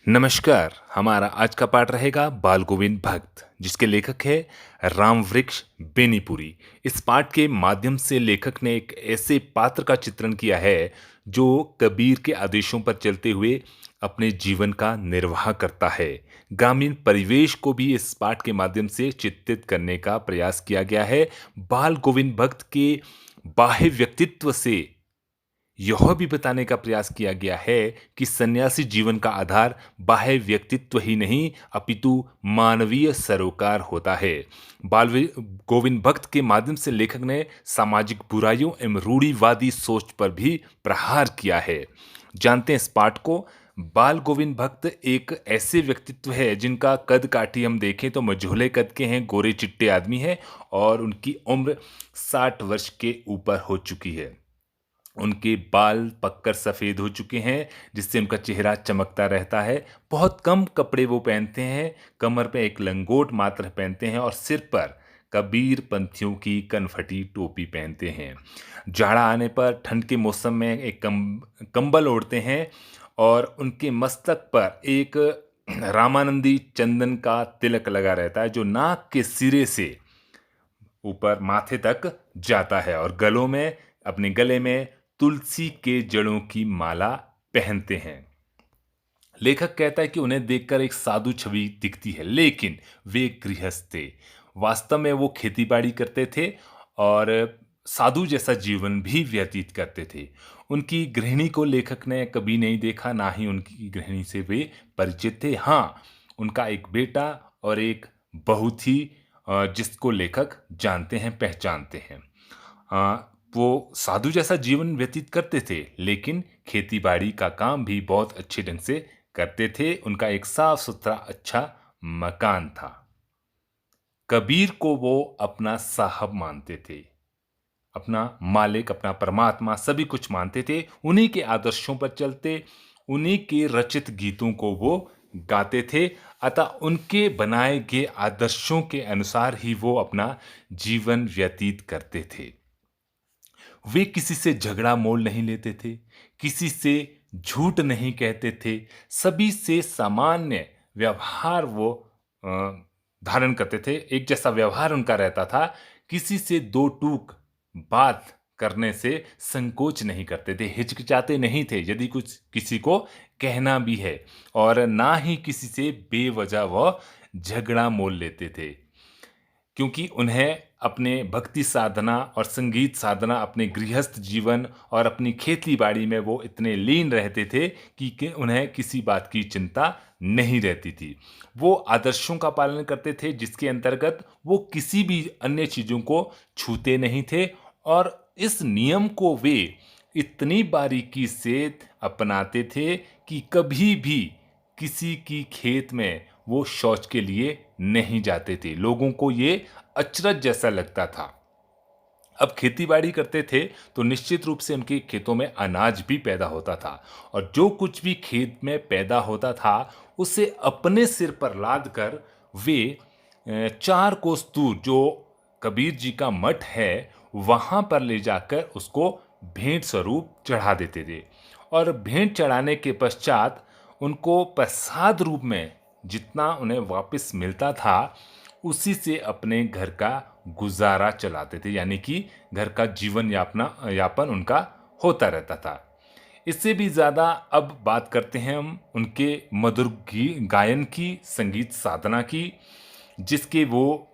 नमस्कार। हमारा आज का पाठ रहेगा बाल गोविंद भक्त, जिसके लेखक है रामवृक्ष बेनीपुरी। इस पाठ के माध्यम से लेखक ने एक ऐसे पात्र का चित्रण किया है जो कबीर के आदेशों पर चलते हुए अपने जीवन का निर्वाह करता है। ग्रामीण परिवेश को भी इस पाठ के माध्यम से चित्रित करने का प्रयास किया गया है। बाल गोविंद भक्त के बाह्य व्यक्तित्व से यह भी बताने का प्रयास किया गया है कि सन्यासी जीवन का आधार बाह्य व्यक्तित्व ही नहीं अपितु मानवीय सरोकार होता है। गोविंद भक्त के माध्यम से लेखक ने सामाजिक बुराइयों एवं रूढ़िवादी सोच पर भी प्रहार किया है। जानते हैं इस पाठ को। बाल गोविंद भक्त एक ऐसे व्यक्तित्व है जिनका कद काठी हम देखें तो मझोले कद के हैं, गोरे चिट्टे आदमी हैं और उनकी उम्र 60 वर्ष के ऊपर हो चुकी है। उनके बाल पककर सफ़ेद हो चुके हैं, जिससे उनका चेहरा चमकता रहता है। बहुत कम कपड़े वो पहनते हैं, कमर पे एक लंगोट मात्र पहनते हैं और सिर पर कबीर पंथियों की कनफटी टोपी पहनते हैं। जाड़ा आने पर ठंड के मौसम में एक कंबल ओढ़ते हैं और उनके मस्तक पर एक रामानंदी चंदन का तिलक लगा रहता है, जो नाक के सिरे से ऊपर माथे तक जाता है और अपने गले में तुलसी के जड़ों की माला पहनते हैं। लेखक कहता है कि उन्हें देखकर एक साधु छवि दिखती है, लेकिन वे गृहस्थ थे। वास्तव में वो खेती-बाड़ी करते थे और साधु जैसा जीवन भी व्यतीत करते थे। उनकी गृहिणी को लेखक ने कभी नहीं देखा, ना ही उनकी गृहिणी से वे परिचित थे। हाँ, उनका एक बेटा और एक बहू थी जिसको लेखक जानते हैं, पहचानते हैं। वो साधु जैसा जीवन व्यतीत करते थे, लेकिन खेती-बाड़ी का काम भी बहुत अच्छे ढंग से करते थे। उनका एक साफ-सुथरा अच्छा मकान था। कबीर को वो अपना साहब मानते थे, अपना मालिक, अपना परमात्मा सभी कुछ मानते थे। उन्हीं के आदर्शों पर चलते, उन्हीं के रचित गीतों को वो गाते थे। अतः उनके बनाए गए आदर्शों के अनुसार ही वो अपना जीवन व्यतीत करते थे। वे किसी से झगड़ा मोल नहीं लेते थे, किसी से झूठ नहीं कहते थे, सभी से सामान्य व्यवहार वो अ, धारण करते थे। एक जैसा व्यवहार उनका रहता था, किसी से दो टूक बात करने से संकोच नहीं करते थे, हिचकिचाते नहीं थे यदि कुछ किसी को कहना भी है, और ना ही किसी से बेवजह वह झगड़ा मोल लेते थे। क्योंकि उन्हें अपने भक्ति साधना और संगीत साधना, अपने गृहस्थ जीवन और अपनी खेती-बाड़ी में वो इतने लीन रहते थे कि उन्हें किसी बात की चिंता नहीं रहती थी। वो आदर्शों का पालन करते थे, जिसके अंतर्गत वो किसी भी अन्य चीज़ों को छूते नहीं थे और इस नियम को वे इतनी बारीकी से अपनाते थे कि कभी भी किसी की खेत में वो शौच के लिए नहीं जाते थे। लोगों को ये अचरज जैसा लगता था। अब खेती-बाड़ी करते थे तो निश्चित रूप से उनके खेतों में अनाज भी पैदा होता था और जो कुछ भी खेत में पैदा होता था उसे अपने सिर पर लाद कर वे 4 कोस दूर जो कबीर जी का मठ है वहाँ पर ले जाकर उसको भेंट स्वरूप चढ़ा देते थे और भेंट चढ़ाने के पश्चात उनको प्रसाद रूप में जितना उन्हें वापस मिलता था उसी से अपने घर का गुजारा चलाते थे, यानी कि घर का जीवन यापन उनका होता रहता था। इससे भी ज़्यादा अब बात करते हैं हम उनके मधुर गायन की, संगीत साधना की, जिसके वो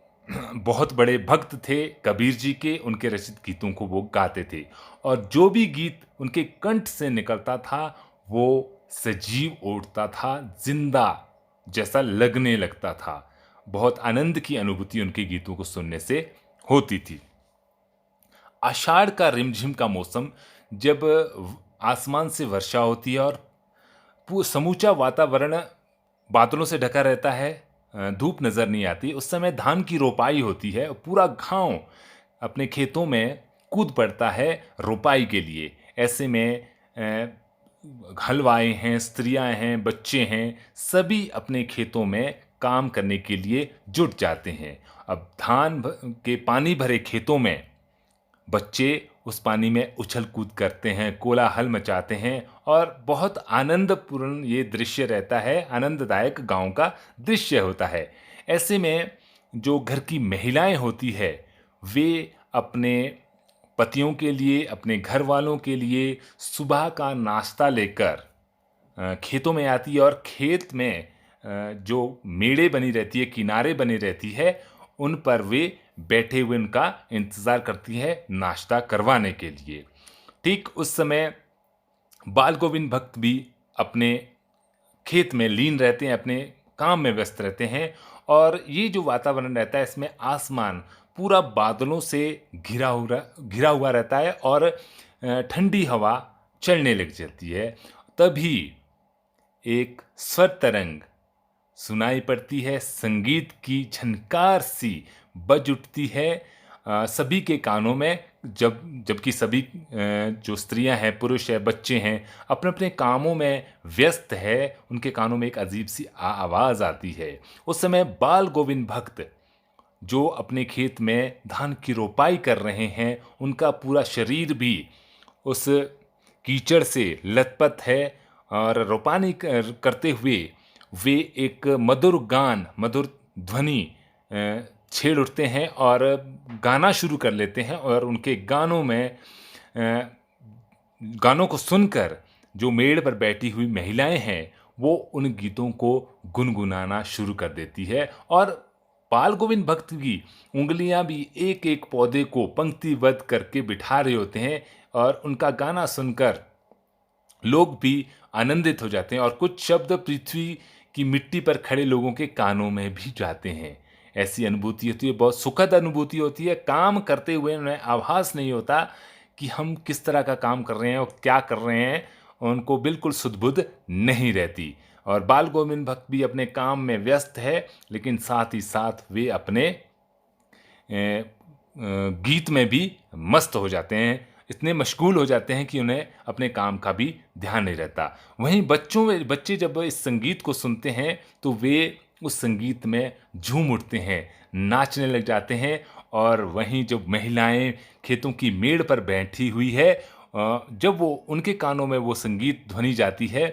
बहुत बड़े भक्त थे कबीर जी के। उनके रचित गीतों को वो गाते थे और जो भी गीत उनके कंठ से निकलता था वो सजीव उठता था, जिंदा जैसा लगने लगता था। बहुत आनंद की अनुभूति उनके गीतों को सुनने से होती थी। आषाढ़ का रिमझिम का मौसम, जब आसमान से वर्षा होती है और समूचा वातावरण बादलों से ढका रहता है, धूप नजर नहीं आती, उस समय धान की रोपाई होती है। पूरा गांव अपने खेतों में कूद पड़ता है रोपाई के लिए। ऐसे में हलवाए हैं, स्त्रियां हैं, बच्चे हैं, सभी अपने खेतों में काम करने के लिए जुट जाते हैं। अब के पानी भरे खेतों में बच्चे उस पानी में उछल कूद करते हैं, कोलाहल मचाते हैं और बहुत आनंदपूर्ण ये दृश्य रहता है, आनंददायक गाँव का दृश्य होता है। ऐसे में जो घर की महिलाएँ होती है, वे अपने पतियों के लिए, अपने घर वालों के लिए सुबह का नाश्ता लेकर खेतों में आती है और खेत में जो मेड़े बनी रहती है, किनारे बनी रहती है, उन पर वे बैठे हुए उनका इंतज़ार करती है नाश्ता करवाने के लिए। ठीक उस समय बाल गोविंद भक्त भी अपने खेत में लीन रहते हैं, अपने काम में व्यस्त रहते हैं और ये जो वातावरण रहता है इसमें आसमान पूरा बादलों से घिरा हुआ रहता है और ठंडी हवा चलने लग जाती है। तभी एक स्वर तरंग सुनाई पड़ती है, संगीत की झनकार सी बज उठती है सभी के कानों में, जबकि सभी जो स्त्रियां हैं, पुरुष हैं, बच्चे हैं, अपने अपने कामों में व्यस्त है, उनके कानों में एक अजीब सी आवाज़ आती है। उस समय बाल गोविंद भक्त जो अपने खेत में धान की रोपाई कर रहे हैं, उनका पूरा शरीर भी उस कीचड़ से लथपथ है और रोपानी करते हुए वे एक मधुर गान, मधुर ध्वनि छेड़ उठते हैं और गाना शुरू कर लेते हैं और उनके गानों में गानों को सुनकर जो मेड़ पर बैठी हुई महिलाएं हैं, वो उन गीतों को गुनगुनाना शुरू कर देती है और बाल गोविंद भक्त की उंगलियां भी एक एक पौधे को पंक्तिबद्ध करके बिठा रहे होते हैं और उनका गाना सुनकर लोग भी आनंदित हो जाते हैं और कुछ शब्द पृथ्वी की मिट्टी पर खड़े लोगों के कानों में भी जाते हैं। ऐसी अनुभूति होती है, बहुत सुखद अनुभूति होती है। काम करते हुए उन्हें आभास नहीं होता कि हम किस तरह का काम कर रहे हैं और क्या कर रहे हैं, उनको बिल्कुल सुध-बुध नहीं रहती। और बाल गोविंद भक्त भी अपने काम में व्यस्त है, लेकिन साथ ही साथ वे अपने गीत में भी मस्त हो जाते हैं, इतने मशगूल हो जाते हैं कि उन्हें अपने काम का भी ध्यान नहीं रहता। वहीं बच्चे जब इस संगीत को सुनते हैं तो वे उस संगीत में झूम उठते हैं, नाचने लग जाते हैं और वहीं जो महिलाएं खेतों की मेड़ पर बैठी हुई है, जब वो उनके कानों में वो संगीत ध्वनि जाती है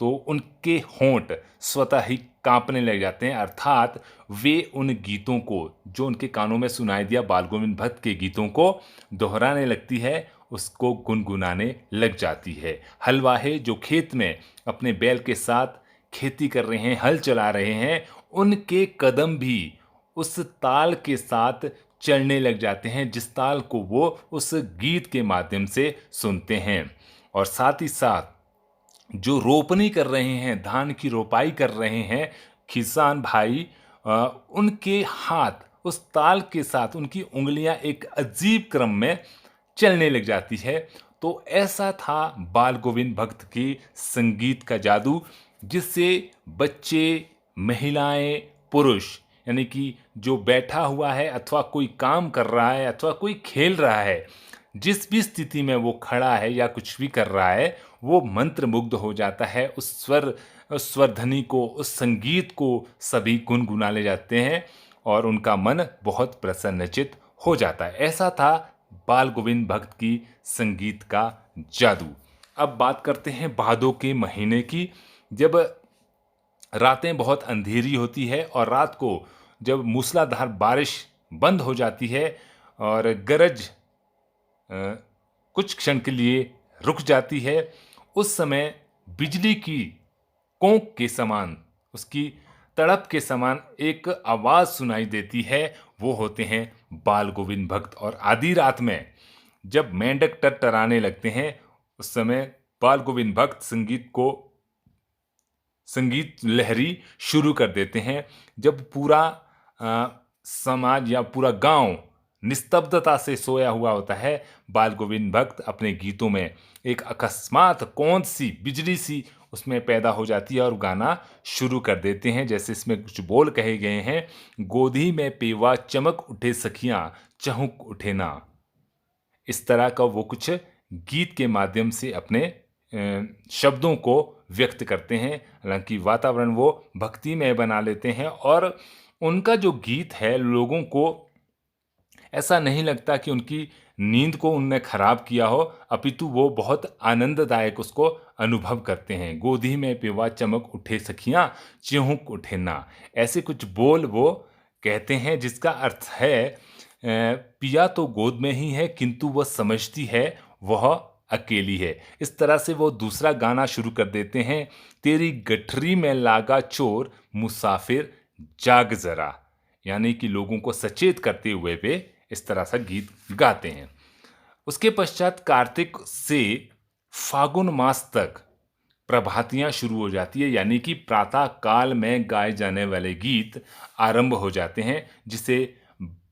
तो उनके होंठ स्वतः ही कांपने लग जाते हैं, अर्थात वे उन गीतों को जो उनके कानों में सुनाई दिया, बाल गोविंद भक्त के गीतों को दोहराने लगती है, उसको गुनगुनाने लग जाती है। हलवाहे जो खेत में अपने बैल के साथ खेती कर रहे हैं, हल चला रहे हैं, उनके कदम भी उस ताल के साथ चलने लग जाते हैं जिस ताल को वो उस गीत के माध्यम से सुनते हैं। और साथ ही साथ जो रोपनी कर रहे हैं, धान की रोपाई कर रहे हैं किसान भाई, उनके हाथ उस ताल के साथ, उनकी उंगलियां एक अजीब क्रम में चलने लग जाती है। तो ऐसा था बाल गोविंद भक्त की संगीत का जादू, जिससे बच्चे, महिलाएं, पुरुष, यानी कि जो बैठा हुआ है अथवा कोई काम कर रहा है अथवा कोई खेल रहा है, जिस भी स्थिति में वो खड़ा है या कुछ भी कर रहा है, वो मंत्रमुग्ध हो जाता है। उस स्वर ध्वनि को, उस संगीत को सभी गुनगुनाने जाते हैं और उनका मन बहुत प्रसन्नचित्त हो जाता है। ऐसा था बाल गोविंद भक्त की संगीत का जादू। अब बात करते हैं भादों के महीने की, जब रातें बहुत अंधेरी होती है और रात को जब मूसलाधार बारिश बंद हो जाती है और गरज कुछ क्षण के लिए रुक जाती है, उस समय बिजली की कोंक के समान, उसकी तड़प के समान एक आवाज़ सुनाई देती है। वो होते हैं बाल गोविंद भक्त। और आधी रात में जब मेंढक टरटराने लगते हैं, उस समय बाल गोविंद भक्त संगीत लहरी शुरू कर देते हैं। जब पूरा समाज या पूरा गांव निस्तब्धता से सोया हुआ होता है, बाल गोविंद भक्त अपने गीतों में एक अकस्मात कौन सी बिजली सी उसमें पैदा हो जाती है और गाना शुरू कर देते हैं। जैसे इसमें कुछ बोल कहे गए हैं, गोदी में पेवा चमक उठे सखियां चहुक उठे ना। इस तरह का वो कुछ गीत के माध्यम से अपने शब्दों को व्यक्त करते हैं। हालांकि वातावरण वो भक्तिमय बना लेते हैं और उनका जो गीत है लोगों को ऐसा नहीं लगता कि उनकी नींद को उनने खराब किया हो, अपितु वो बहुत आनंददायक उसको अनुभव करते हैं। गोदी में पिवा चमक उठे सखियाँ, चिहुक उठे ना। ऐसे कुछ बोल वो कहते हैं जिसका अर्थ है पिया तो गोद में ही है किंतु वह समझती है वह अकेली है। इस तरह से वो दूसरा गाना शुरू कर देते हैं, तेरी गठरी में लागा चोर मुसाफिर जाग जरा। यानी कि लोगों को सचेत करते हुए वे इस तरह सा गीत गाते हैं। उसके पश्चात कार्तिक से फागुन मास तक प्रभातियां शुरू हो जाती है, यानी कि प्रातः काल में गाए जाने वाले गीत आरंभ हो जाते हैं, जिसे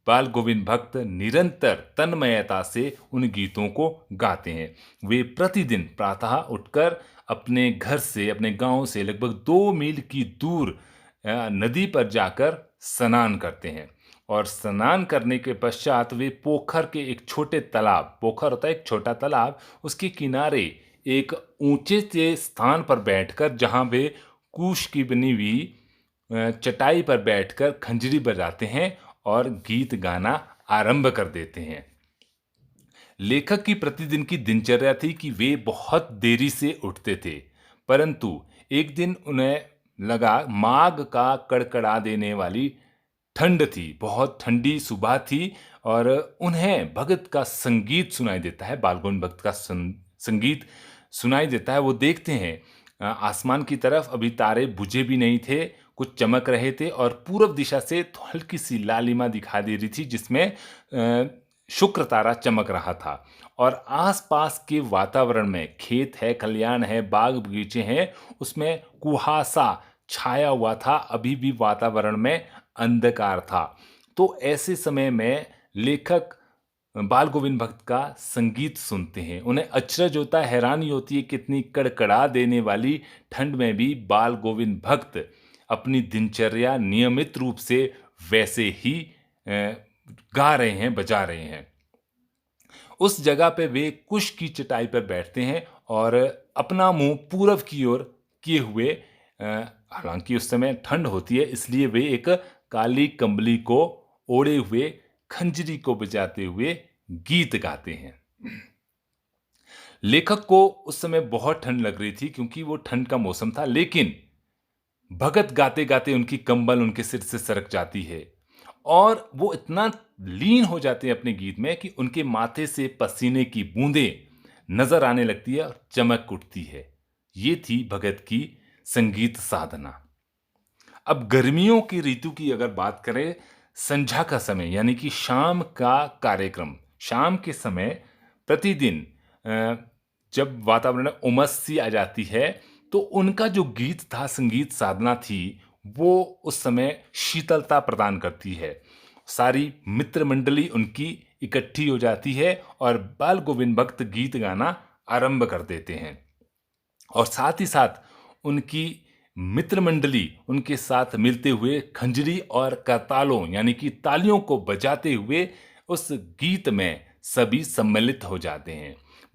बाल गोविंद भक्त निरंतर तन्मयता से उन गीतों को गाते हैं। वे प्रतिदिन प्रातः उठकर अपने घर से, अपने गांव से लगभग 2 मील की दूर नदी पर जाकर स्नान करते हैं और स्नान करने के पश्चात वे पोखर के एक छोटे तालाब, पोखर होता है एक छोटा तालाब, उसके किनारे एक ऊंचे से स्थान पर बैठकर, जहां वे कूश की बनी हुई चटाई पर बैठकर खंजरी बजाते हैं और गीत गाना आरंभ कर देते हैं। लेखक की प्रतिदिन की दिनचर्या थी कि वे बहुत देरी से उठते थे, परंतु एक दिन उन्हें लगा माघ का कड़कड़ा देने वाली ठंड थी, बहुत ठंडी सुबह थी और उन्हें भगत का संगीत सुनाई देता है, बाल गोविंद भक्त का संगीत सुनाई देता है। वो देखते हैं आसमान की तरफ, अभी तारे बुझे भी नहीं थे, कुछ चमक रहे थे और पूरब दिशा से हल्की सी लालिमा दिखा दे रही थी, जिसमें शुक्र तारा चमक रहा था। और आसपास के वातावरण में खेत है, खलियान है, बाग बगीचे हैं, उसमें कुहासा छाया हुआ था, अभी भी वातावरण में अंधकार था। तो ऐसे समय में लेखक बाल गोविंद भक्त का संगीत सुनते हैं। उन्हें अचरज होता है, हैरानी होती है, कितनी कड़कड़ा देने वाली ठंड में भी बाल गोविंद भक्त अपनी दिनचर्या नियमित रूप से वैसे ही गा रहे हैं, बजा रहे हैं। उस जगह पे वे कुश की चटाई पर बैठते हैं और अपना मुंह पूरब की ओर किए हुए, हालांकि उस समय ठंड होती है, इसलिए वे एक काली कंबली को ओढ़े हुए खंजरी को बजाते हुए गीत गाते हैं। लेखक को उस समय बहुत ठंड लग रही थी क्योंकि वो ठंड का मौसम था, लेकिन भगत गाते गाते उनकी कंबल उनके सिर से सरक जाती है और वो इतना लीन हो जाते हैं अपने गीत में कि उनके माथे से पसीने की बूंदें नजर आने लगती है और चमक उठती है। ये थी भगत की संगीत साधना। अब गर्मियों की ऋतु की अगर बात करें, संध्या का समय यानी कि शाम का कार्यक्रम, शाम के समय प्रतिदिन जब वातावरण में उमस सी आ जाती है, तो उनका जो गीत था, संगीत साधना थी, वो उस समय शीतलता प्रदान करती है। सारी मित्र मंडली उनकी इकट्ठी हो जाती है और बाल गोविंद भक्त गीत गाना आरंभ कर देते हैं और साथ ही साथ उनकी मित्र मंडली उनके साथ मिलते हुए खंजरी और करतालों यानी कि तालियों को बजाते हुए उस गीत में सभी सम्मिलित हो जाते हैं।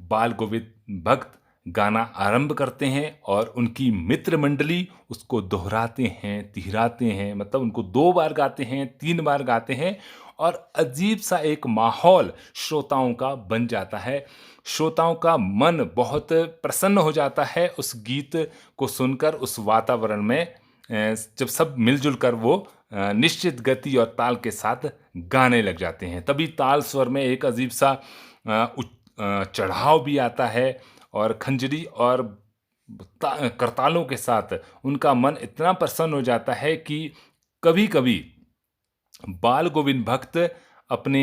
बाल गोविंद भक्त गाना आरंभ करते हैं और उनकी मित्र मंडली उसको दोहराते हैं, तिहराते हैं, मतलब उनको 2 बार गाते हैं, 3 बार गाते हैं और अजीब सा एक माहौल श्रोताओं का बन जाता है। श्रोताओं का मन बहुत प्रसन्न हो जाता है उस गीत को सुनकर, उस वातावरण में जब सब मिलजुल कर वो निश्चित गति और ताल के साथ गाने लग जाते हैं। तभी ताल स्वर में एक अजीब सा चढ़ाव भी आता है और खंजरी और करतालों के साथ उनका मन इतना प्रसन्न हो जाता है कि कभी-कभी बाल गोविंद भक्त अपने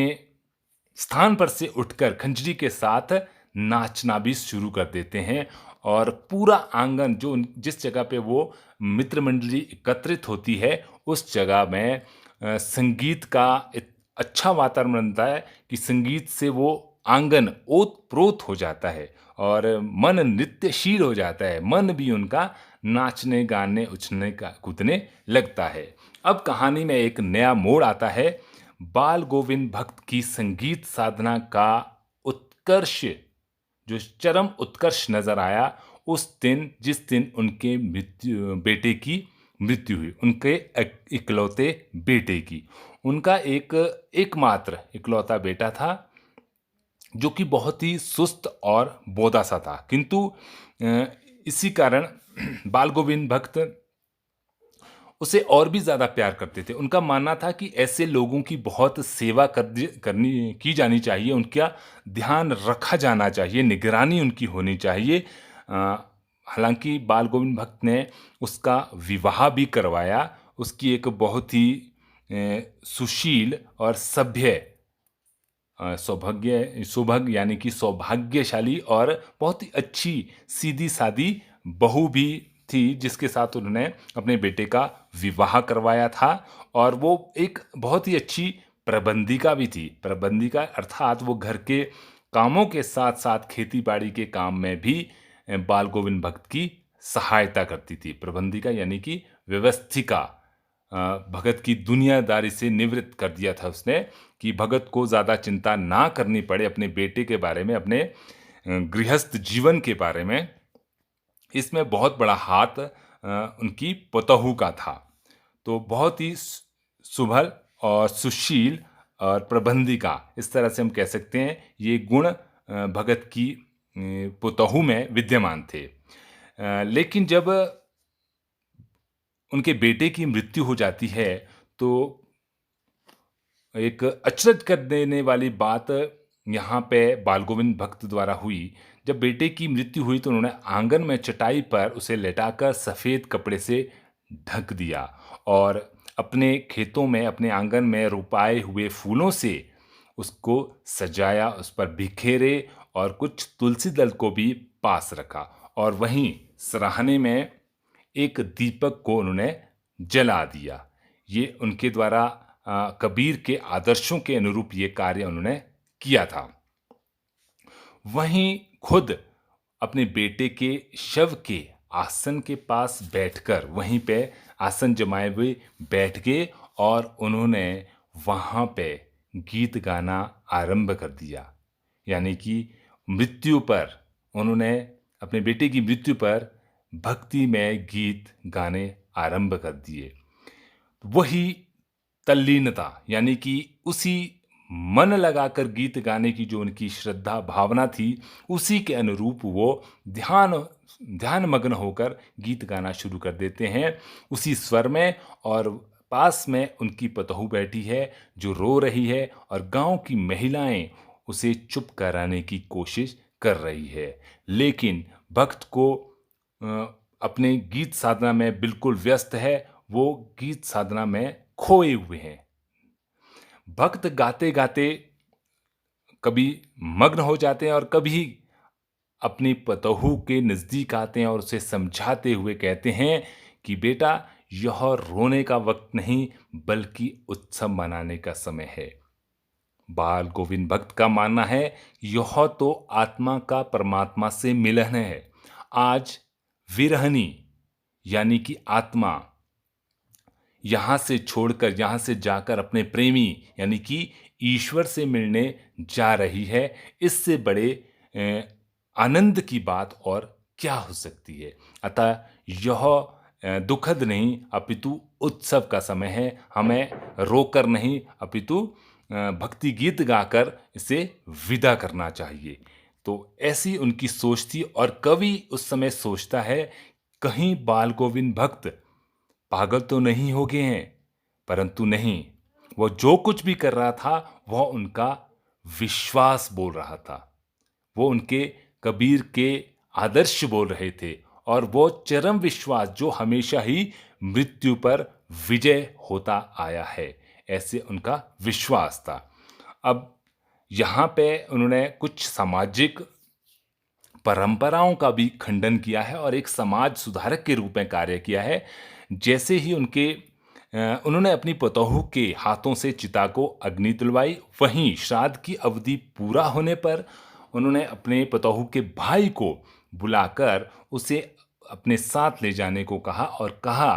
स्थान पर से उठकर खंजरी के साथ नाचना भी शुरू कर देते हैं और पूरा आंगन, जो जिस जगह पे वो मित्र मंडली एकत्रित होती है, उस जगह में संगीत का अच्छा वातावरण बनता है कि संगीत से वो आंगन ओत-प्रोत हो जाता है और मन नृत्यशील हो जाता है। मन भी उनका नाचने, गाने, उछलने का कूदने लगता है। अब कहानी में एक नया मोड़ आता है। बाल गोविंद भक्त की संगीत साधना का उत्कर्ष, जो चरम उत्कर्ष नजर आया उस दिन, जिस दिन उनके बेटे की मृत्यु हुई उनके इकलौते बेटे की। उनका एक एकमात्र इकलौता बेटा था जो कि बहुत ही सुस्त और बोदा-सा था। किंतु इसी कारण बाल गोविंद भक्त उसे और भी ज़्यादा प्यार करते थे। उनका मानना था कि ऐसे लोगों की बहुत सेवा करनी की जानी चाहिए, उनका ध्यान रखा जाना चाहिए, निगरानी उनकी होनी चाहिए। हालाँकि बाल गोविंद भक्त ने उसका विवाह भी करवाया, उसकी एक बहुत ही सुशील और सभ्य सौभाग्य यानी कि सौभाग्यशाली और बहुत ही अच्छी सीधी-सादी बहू भी थी, जिसके साथ उन्होंने अपने बेटे का विवाह करवाया था और वो एक बहुत ही अच्छी प्रबंधिका भी थी। प्रबंधिका अर्थात वो घर के कामों के साथ-साथ खेती-बाड़ी के काम में भी बाल गोविंद भक्त की सहायता करती थी। प्रबंधिका यानी कि व्यवस्थिका। भगत की दुनियादारी से निवृत्त कर दिया था उसने कि भगत को ज़्यादा चिंता ना करनी पड़े अपने बेटे के बारे में, अपने गृहस्थ जीवन के बारे में। इसमें बहुत बड़ा हाथ उनकी पतोहू का था। तो बहुत ही सुभल और सुशील और प्रबंधिका, इस तरह से हम कह सकते हैं, ये गुण भगत की पतोहू में विद्यमान थे। लेकिन जब उनके बेटे की मृत्यु हो जाती है, तो एक अचरज कर देने वाली बात यहाँ पे बाल गोविंद भक्त द्वारा हुई। जब बेटे की मृत्यु हुई तो उन्होंने आंगन में चटाई पर उसे लेटाकर सफ़ेद कपड़े से ढक दिया और अपने खेतों में, अपने आंगन में रोपाए हुए फूलों से उसको सजाया, उस पर बिखेरे और कुछ तुलसी दल को भी पास रखा और वहीं सराहने में एक दीपक को उन्होंने जला दिया। ये उनके द्वारा कबीर के आदर्शों के अनुरूप ये कार्य उन्होंने किया था। वहीं खुद अपने बेटे के शव के आसन के पास बैठकर वहीं पे आसन जमाए हुए बैठ गए और उन्होंने वहाँ पे गीत गाना आरंभ कर दिया। यानी कि मृत्यु पर उन्होंने अपने बेटे की मृत्यु पर भक्तिमय गीत गाने आरंभ कर दिए। वही तल्लीनता यानी कि उसी मन लगाकर गीत गाने की जो उनकी श्रद्धा भावना थी, उसी के अनुरूप वो ध्यानमग्न होकर गीत गाना शुरू कर देते हैं, उसी स्वर में। और पास में उनकी पतोहू बैठी है जो रो रही है और गाँव की महिलाएं उसे चुप कराने की कोशिश कर रही है। लेकिन भक्त को अपने गीत साधना में बिल्कुल व्यस्त है, वो गीत साधना में खोए हुए हैं। भक्त गाते-गाते कभी मग्न हो जाते हैं और कभी अपनी पतोहू के नज़दीक आते हैं और उसे समझाते हुए कहते हैं कि बेटा, यह रोने का वक़्त नहीं बल्कि उत्सव मनाने का समय है। बाल गोविंद भक्त का मानना है, यह तो आत्मा का परमात्मा से मिलन है। आज विरहनी यानी कि आत्मा यहाँ से छोड़कर, यहाँ से जाकर अपने प्रेमी यानी कि ईश्वर से मिलने जा रही है। इससे बड़े आनंद की बात और क्या हो सकती है। अतः यह दुखद नहीं अपितु उत्सव का समय है। हमें रोकर नहीं अपितु भक्ति गीत गाकर इसे विदा करना चाहिए। तो ऐसी उनकी सोच थी और कवि उस समय सोचता है, कहीं बाल गोविंद भक्त पागल तो नहीं हो गए हैं, परंतु नहीं, वो जो कुछ भी कर रहा था वह उनका विश्वास बोल रहा था। वो उनके कबीर के आदर्श बोल रहे थे और वो चरम विश्वास जो हमेशा ही मृत्यु पर विजय होता आया है, ऐसे उनका विश्वास था। अब यहाँ पे उन्होंने कुछ सामाजिक परंपराओं का भी खंडन किया है और एक समाज सुधारक के रूप में कार्य किया है। जैसे ही उन्होंने अपनी पतोहू के हाथों से चिता को अग्नि दिलवाई, वहीं श्राद्ध की अवधि पूरा होने पर उन्होंने अपने पतोहू के भाई को बुलाकर उसे अपने साथ ले जाने को कहा और कहा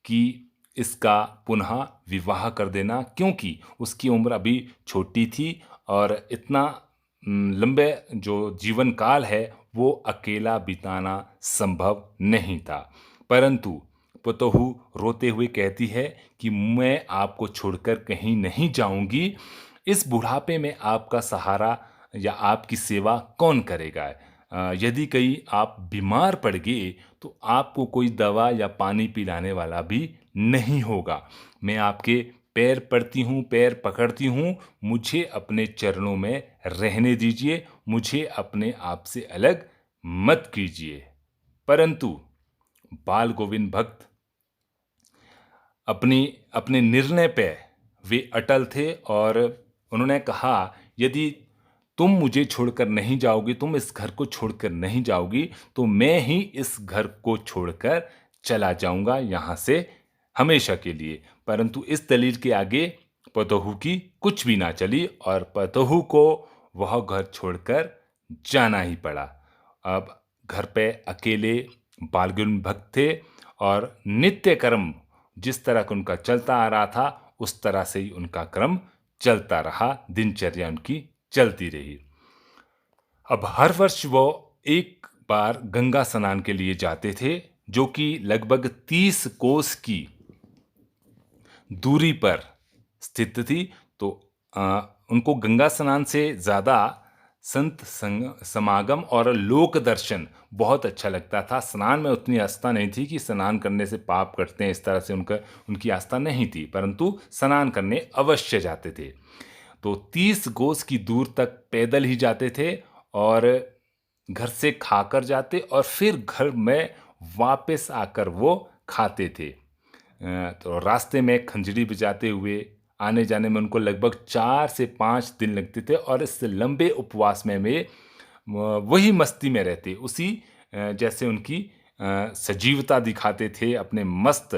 कि इसका पुनः विवाह कर देना, क्योंकि उसकी उम्र अभी छोटी थी और इतना लंबे जो जीवन काल है वो अकेला बिताना संभव नहीं था। परंतु पतोहू रोते हुए कहती है कि मैं आपको छोड़कर कहीं नहीं जाऊंगी। इस बुढ़ापे में आपका सहारा या आपकी सेवा कौन करेगा? यदि कहीं आप बीमार पड़ गए तो आपको कोई दवा या पानी पिलाने वाला भी नहीं होगा। मैं आपके पैर पड़ती हूँ, पैर पकड़ती हूँ, मुझे अपने चरणों में रहने दीजिए, मुझे अपने आप से अलग मत कीजिए। परंतु बाल गोविंद भक्त अपने निर्णय पे वे अटल थे और उन्होंने कहा, यदि तुम मुझे छोड़कर नहीं जाओगी, तुम इस घर को छोड़कर नहीं जाओगी, तो मैं ही इस घर को छोड़कर चला जाऊंगा यहाँ से हमेशा के लिए। परंतु इस दलील के आगे पतोहू की कुछ भी ना चली और पतोहू को वह घर छोड़कर जाना ही पड़ा। अब घर पे अकेले बाल गोविंद भक्त थे और नित्य कर्म जिस तरह का उनका चलता आ रहा था, उस तरह से ही उनका क्रम चलता रहा, दिनचर्या उनकी चलती रही। अब हर वर्ष वो एक बार गंगा स्नान के लिए जाते थे, जो कि लगभग 30 कोस की दूरी पर स्थित थी। तो उनको गंगा स्नान से ज़्यादा संत समागम और लोक दर्शन बहुत अच्छा लगता था। स्नान में उतनी आस्था नहीं थी कि स्नान करने से पाप कटते हैं, इस तरह से उनकी आस्था नहीं थी, परंतु स्नान करने अवश्य जाते थे। तो 30 कोस की दूर तक पैदल ही जाते थे और घर से खाकर जाते और फिर घर में वापस आकर वो खाते थे। तो रास्ते में खंजरी बजाते हुए आने जाने में उनको लगभग 4 से 5 दिन लगते थे और इस लंबे उपवास में वे वही मस्ती में रहते, उसी जैसे उनकी सजीवता दिखाते थे, अपने मस्त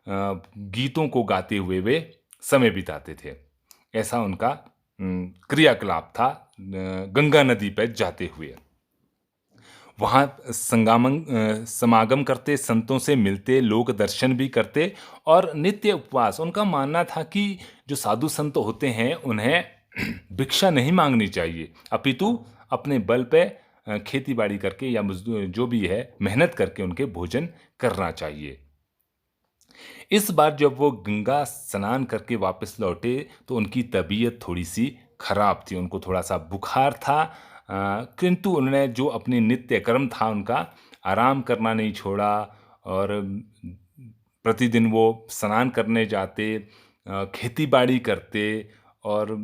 गीतों को गाते हुए वे समय बिताते थे। ऐसा उनका क्रियाकलाप था गंगा नदी पर जाते हुए। वहाँ समागम करते, संतों से मिलते, लोक दर्शन भी करते और नित्य उपवास। उनका मानना था कि जो साधु संत होते हैं उन्हें भिक्षा नहीं मांगनी चाहिए, अपितु अपने बल पे खेती बाड़ी करके या मजदूर जो भी है मेहनत करके उनके भोजन करना चाहिए। इस बार जब वो गंगा स्नान करके वापस लौटे तो उनकी तबीयत थोड़ी सी खराब थी, उनको थोड़ा सा बुखार था, किंतु उन्होंने जो अपनी नित्य कर्म था उनका आराम करना नहीं छोड़ा और प्रतिदिन वो स्नान करने जाते, खेती बाड़ी करते और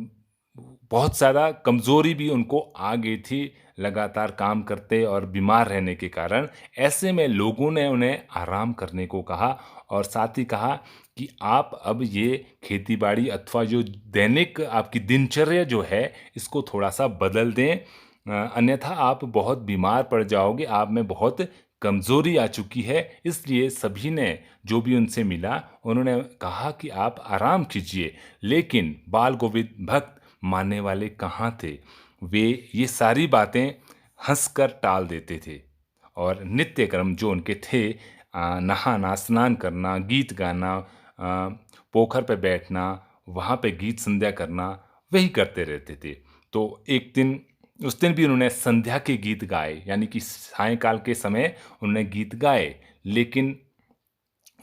बहुत ज़्यादा कमज़ोरी भी उनको आ गई थी लगातार काम करते और बीमार रहने के कारण। ऐसे में लोगों ने उन्हें आराम करने को कहा और साथ ही कहा कि आप अब ये खेती बाड़ी अथवा जो दैनिक आपकी दिनचर्या जो है इसको थोड़ा सा बदल दें, अन्यथा आप बहुत बीमार पड़ जाओगे, आप में बहुत कमज़ोरी आ चुकी है। इसलिए सभी ने जो भी उनसे मिला उन्होंने कहा कि आप आराम कीजिए, लेकिन बाल गोविंद भक्त मानने वाले कहाँ थे। वे ये सारी बातें हंसकर टाल देते थे और नित्य कर्म जो उनके थे, नहाना, स्नान करना, गीत गाना, पोखर पे बैठना, वहाँ पे गीत संध्या करना, वही करते रहते थे। तो एक दिन उस दिन भी उन्होंने संध्या के गीत गाए, यानी कि सायंकाल के समय उन्होंने गीत गाए, लेकिन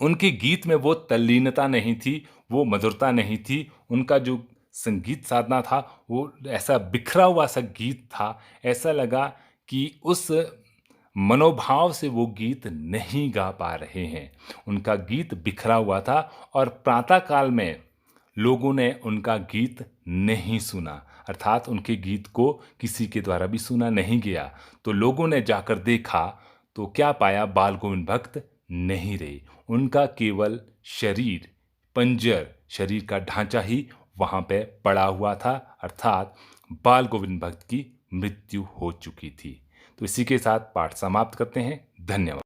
उनके गीत में वो तल्लीनता नहीं थी, वो मधुरता नहीं थी। उनका जो संगीत साधना था वो ऐसा बिखरा हुआ सा गीत था, ऐसा लगा कि उस मनोभाव से वो गीत नहीं गा पा रहे हैं। उनका गीत बिखरा हुआ था और प्रातः काल में लोगों ने उनका गीत नहीं सुना, अर्थात उनके गीत को किसी के द्वारा भी सुना नहीं गया। तो लोगों ने जाकर देखा तो क्या पाया, बाल गोविंद भक्त नहीं रहे। उनका केवल शरीर, पंजर, शरीर का ढांचा ही वहाँ पे पड़ा हुआ था, अर्थात बाल गोविंद भक्त की मृत्यु हो चुकी थी। तो इसी के साथ पाठ समाप्त करते हैं। धन्यवाद।